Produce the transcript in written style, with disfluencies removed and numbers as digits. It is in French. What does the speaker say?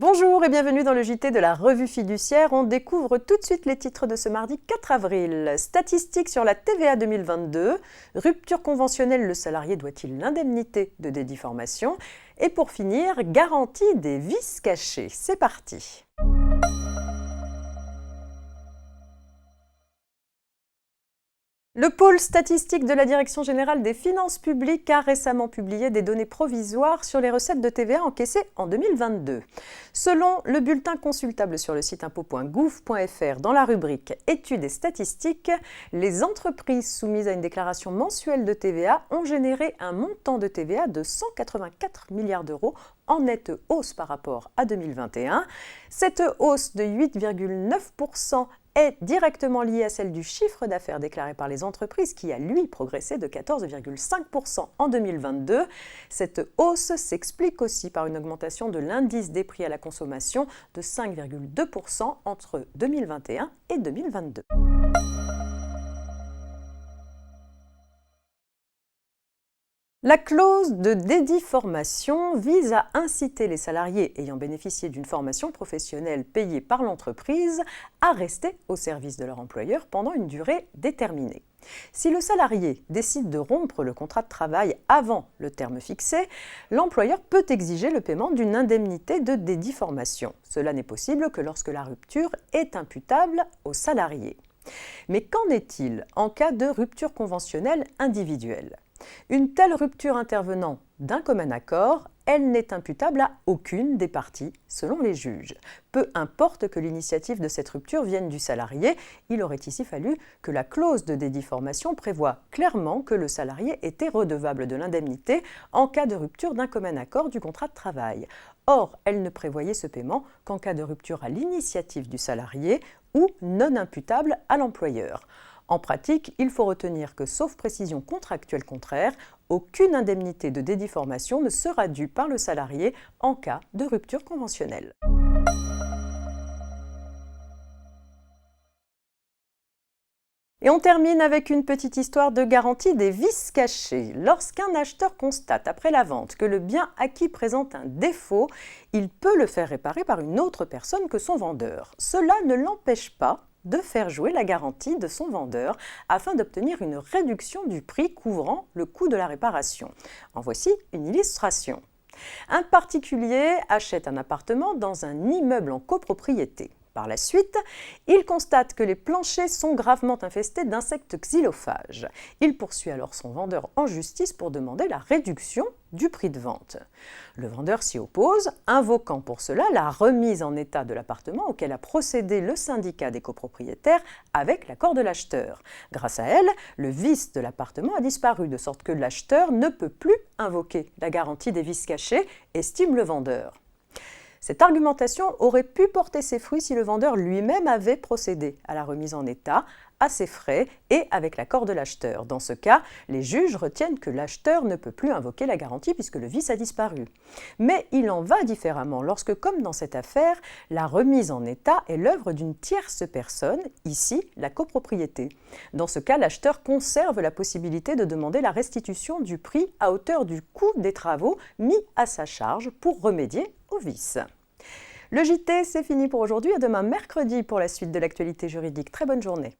Bonjour et bienvenue dans le JT de la Revue Fiduciaire. On découvre tout de suite les titres de ce mardi 4 avril. Statistiques sur la TVA 2022. Rupture conventionnelle, le salarié doit-il l'indemnité de dédit formation? Et pour finir, garantie des vices cachés. C'est parti. Le pôle statistique de la Direction générale des finances publiques a récemment publié des données provisoires sur les recettes de TVA encaissées en 2022. Selon le bulletin consultable sur le site impôts.gouv.fr dans la rubrique Études et statistiques, les entreprises soumises à une déclaration mensuelle de TVA ont généré un montant de TVA de 184 milliards d'euros en nette hausse par rapport à 2021. Cette hausse de 8,9% est directement liée à celle du chiffre d'affaires déclaré par les entreprises qui a, lui, progressé de 14,5% en 2022. Cette hausse s'explique aussi par une augmentation de l'indice des prix à la consommation de 5,2% entre 2021 et 2022. La clause de dédit formation vise à inciter les salariés ayant bénéficié d'une formation professionnelle payée par l'entreprise à rester au service de leur employeur pendant une durée déterminée. Si le salarié décide de rompre le contrat de travail avant le terme fixé, l'employeur peut exiger le paiement d'une indemnité de dédit formation. Cela n'est possible que lorsque la rupture est imputable au salarié. Mais qu'en est-il en cas de rupture conventionnelle individuelle ? Une telle rupture intervenant d'un commun accord, elle n'est imputable à aucune des parties, selon les juges. Peu importe que l'initiative de cette rupture vienne du salarié, il aurait ici fallu que la clause de dédit formation prévoie clairement que le salarié était redevable de l'indemnité en cas de rupture d'un commun accord du contrat de travail. Or, elle ne prévoyait ce paiement qu'en cas de rupture à l'initiative du salarié ou non imputable à l'employeur. En pratique, il faut retenir que, sauf précision contractuelle contraire, aucune indemnité de dédit formation ne sera due par le salarié en cas de rupture conventionnelle. Et on termine avec une petite histoire de garantie des vices cachés. Lorsqu'un acheteur constate après la vente que le bien acquis présente un défaut, il peut le faire réparer par une autre personne que son vendeur. Cela ne l'empêche pas de faire jouer la garantie de son vendeur afin d'obtenir une réduction du prix couvrant le coût de la réparation. En voici une illustration. Un particulier achète un appartement dans un immeuble en copropriété. Par la suite, il constate que les planchers sont gravement infestés d'insectes xylophages. Il poursuit alors son vendeur en justice pour demander la réduction du prix de vente. Le vendeur s'y oppose, invoquant pour cela la remise en état de l'appartement auquel a procédé le syndicat des copropriétaires avec l'accord de l'acheteur. Grâce à elle, le vice de l'appartement a disparu, de sorte que l'acheteur ne peut plus invoquer la garantie des vices cachés, estime le vendeur. Cette argumentation aurait pu porter ses fruits si le vendeur lui-même avait procédé à la remise en état, à ses frais et avec l'accord de l'acheteur. Dans ce cas, les juges retiennent que l'acheteur ne peut plus invoquer la garantie puisque le vice a disparu. Mais il en va différemment lorsque, comme dans cette affaire, la remise en état est l'œuvre d'une tierce personne, ici la copropriété. Dans ce cas, l'acheteur conserve la possibilité de demander la restitution du prix à hauteur du coût des travaux mis à sa charge pour remédier au vice. Le JT, c'est fini pour aujourd'hui. À demain mercredi pour la suite de l'actualité juridique. Très bonne journée.